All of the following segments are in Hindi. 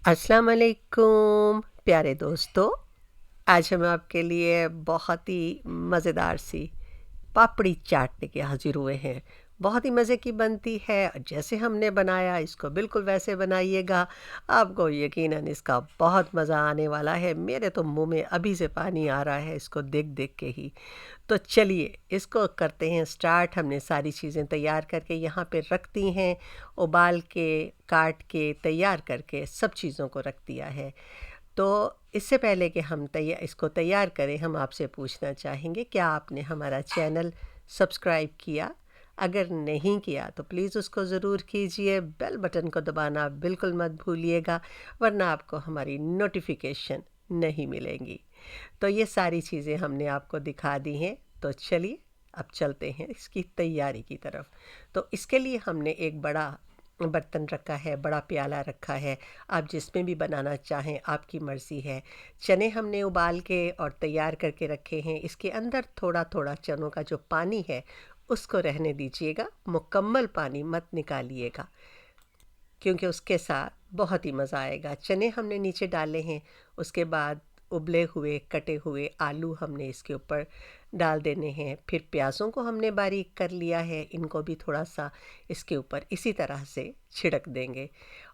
अस्सलाम वालेकुम प्यारे दोस्तों। आज हम आपके लिए बहुत ही मज़ेदार सी पापड़ी चाट लेके हाजिर हुए हैं। बहुत ही मज़े की बनती है। जैसे हमने बनाया इसको बिल्कुल वैसे बनाइएगा। आपको यकीनन इसका बहुत मज़ा आने वाला है। मेरे तो मुंह में अभी से पानी आ रहा है इसको देख देख के ही। तो चलिए इसको करते हैं स्टार्ट। हमने सारी चीज़ें तैयार करके यहाँ पे रख दी हैं। उबाल के, काट के, तैयार करके सब चीज़ों को रख दिया है। तो इससे पहले कि हम इसको तैयार करें, हम आपसे पूछना चाहेंगे क्या आपने हमारा चैनल सब्सक्राइब किया? अगर नहीं किया तो प्लीज़ उसको ज़रूर कीजिए। बेल बटन को दबाना बिल्कुल मत भूलिएगा, वरना आपको हमारी नोटिफिकेशन नहीं मिलेंगी। तो ये सारी चीज़ें हमने आपको दिखा दी हैं। तो चलिए अब चलते हैं इसकी तैयारी की तरफ। तो इसके लिए हमने एक बड़ा बर्तन रखा है, बड़ा प्याला रखा है। आप जिसमें भी बनाना चाहें आपकी मर्ज़ी है। चने हमने उबाल के और तैयार करके रखे हैं। इसके अंदर थोड़ा थोड़ा चनों का जो पानी है उसको रहने दीजिएगा, मुकम्मल पानी मत निकालिएगा, क्योंकि उसके साथ बहुत ही मज़ा आएगा। चने हमने नीचे डाले हैं। उसके बाद उबले हुए कटे हुए आलू हमने इसके ऊपर डाल देने हैं। फिर प्याज़ों को हमने बारीक कर लिया है, इनको भी थोड़ा सा इसके ऊपर इसी तरह से छिड़क देंगे।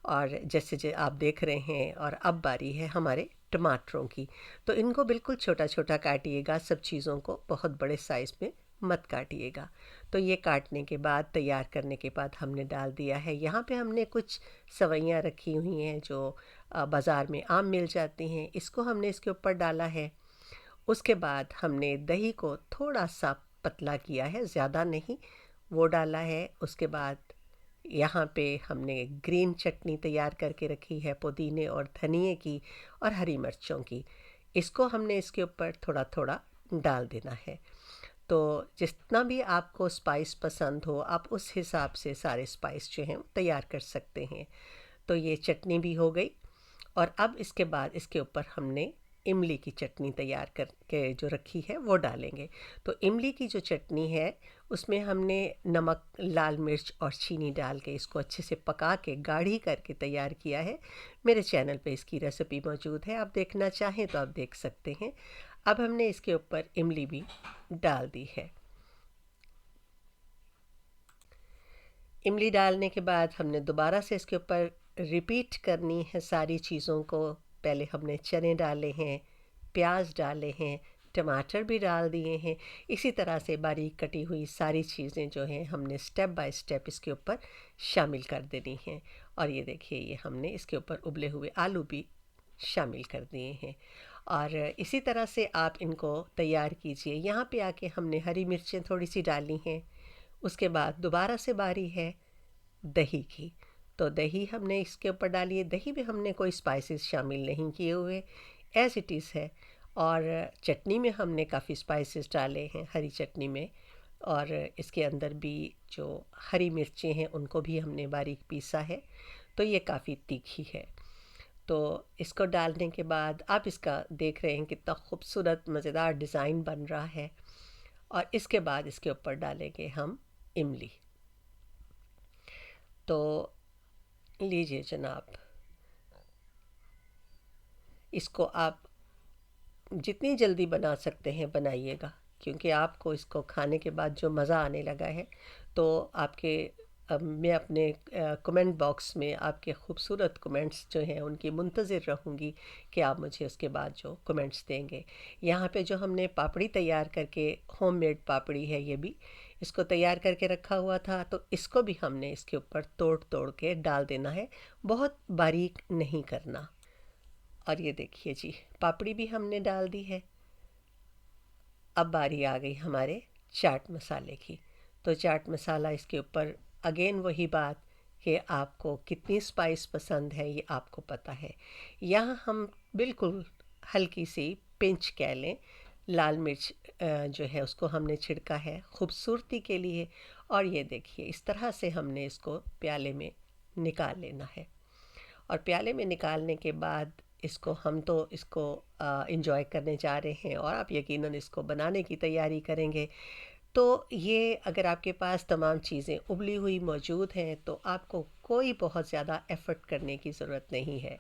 और जैसे आप देख रहे हैं, और अब बारी है हमारे टमाटरों की। तो इनको बिल्कुल छोटा छोटा काटिएगा, सब चीज़ों को बहुत बड़े साइज़ में मत काटिएगा। तो ये काटने के बाद, तैयार करने के बाद हमने डाल दिया है। यहाँ पे हमने कुछ सवैयाँ रखी हुई हैं जो बाज़ार में आम मिल जाती हैं, इसको हमने इसके ऊपर डाला है। उसके बाद हमने दही को थोड़ा सा पतला किया है, ज़्यादा नहीं, वो डाला है। उसके बाद यहाँ पे हमने ग्रीन चटनी तैयार करके रखी है, पुदीने और धनिए की और हरी मिर्चों की। इसको हमने इसके ऊपर थोड़ा थोड़ा डाल देना है। तो जितना भी आपको स्पाइस पसंद हो, आप उस हिसाब से सारे स्पाइस जो हैं वो तैयार कर सकते हैं। तो ये चटनी भी हो गई। और अब इसके बाद इसके ऊपर हमने इमली की चटनी तैयार करके जो रखी है वो डालेंगे। तो इमली की जो चटनी है उसमें हमने नमक, लाल मिर्च और चीनी डाल के इसको अच्छे से पका के गाढ़ी करके तैयार किया है। मेरे चैनल पे इसकी रेसिपी मौजूद है, आप देखना चाहें तो आप देख सकते हैं। अब हमने इसके ऊपर इमली भी डाल दी है। इमली डालने के बाद हमने दोबारा से इसके ऊपर रिपीट करनी है सारी चीज़ों को। पहले हमने चने डाले हैं, प्याज डाले हैं, टमाटर भी डाल दिए हैं। इसी तरह से बारीक कटी हुई सारी चीज़ें जो हैं हमने स्टेप बाय स्टेप इसके ऊपर शामिल कर देनी हैं। और ये देखिए, ये हमने इसके ऊपर उबले हुए आलू भी शामिल कर दिए हैं। और इसी तरह से आप इनको तैयार कीजिए। यहाँ पे आके हमने हरी मिर्चें थोड़ी सी डाली हैं। उसके बाद दोबारा से बारी है दही की। तो दही हमने इसके ऊपर डाली है। दही में हमने कोई स्पाइसेस शामिल नहीं किए हुए, एज़ इट इज़ है। और चटनी में हमने काफ़ी स्पाइसेस डाले हैं, हरी चटनी में। और इसके अंदर भी जो हरी मिर्चें हैं उनको भी हमने बारीक पीसा है। तो ये काफ़ी तीखी है। तो इसको डालने के बाद आप इसका देख रहे हैं कितना खूबसूरत मज़ेदार डिज़ाइन बन रहा है। और इसके बाद इसके ऊपर डालेंगे हम इमली। तो लीजिए जनाब, इसको आप जितनी जल्दी बना सकते हैं बनाइएगा, क्योंकि आपको इसको खाने के बाद जो मज़ा आने लगा है। तो आपके मैं अपने कमेंट बॉक्स में आपके ख़ूबसूरत कमेंट्स जो हैं उनकी मुंतज़िर रहूँगी कि आप मुझे उसके बाद जो कमेंट्स देंगे। यहाँ पे जो हमने पापड़ी तैयार करके, होममेड पापड़ी है ये भी, इसको तैयार करके रखा हुआ था, तो इसको भी हमने इसके ऊपर तोड़ तोड़ के डाल देना है, बहुत बारीक नहीं करना। और ये देखिए जी, पापड़ी भी हमने डाल दी है। अब बारी आ गई हमारे चाट मसाले की। तो चाट मसाला इसके ऊपर, अगेन वही बात कि आपको कितनी स्पाइस पसंद है ये आपको पता है। यहाँ हम बिल्कुल हल्की सी पिंच कह लें, लाल मिर्च जो है उसको हमने छिड़का है खूबसूरती के लिए। और ये देखिए, इस तरह से हमने इसको प्याले में निकाल लेना है। और प्याले में निकालने के बाद इसको हम तो इसको इंजॉय करने जा रहे हैं, और आप यकीनन इसको बनाने की तैयारी करेंगे। तो ये अगर आपके पास तमाम चीज़ें उबली हुई मौजूद हैं तो आपको कोई बहुत ज़्यादा एफ़र्ट करने की ज़रूरत नहीं है।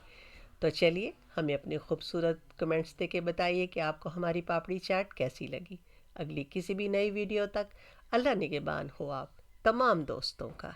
तो चलिए हमें अपने खूबसूरत कमेंट्स दे के बताइए कि आपको हमारी पापड़ी चाट कैसी लगी। अगली किसी भी नई वीडियो तक अल्लाह निगहबान हो आप तमाम दोस्तों का।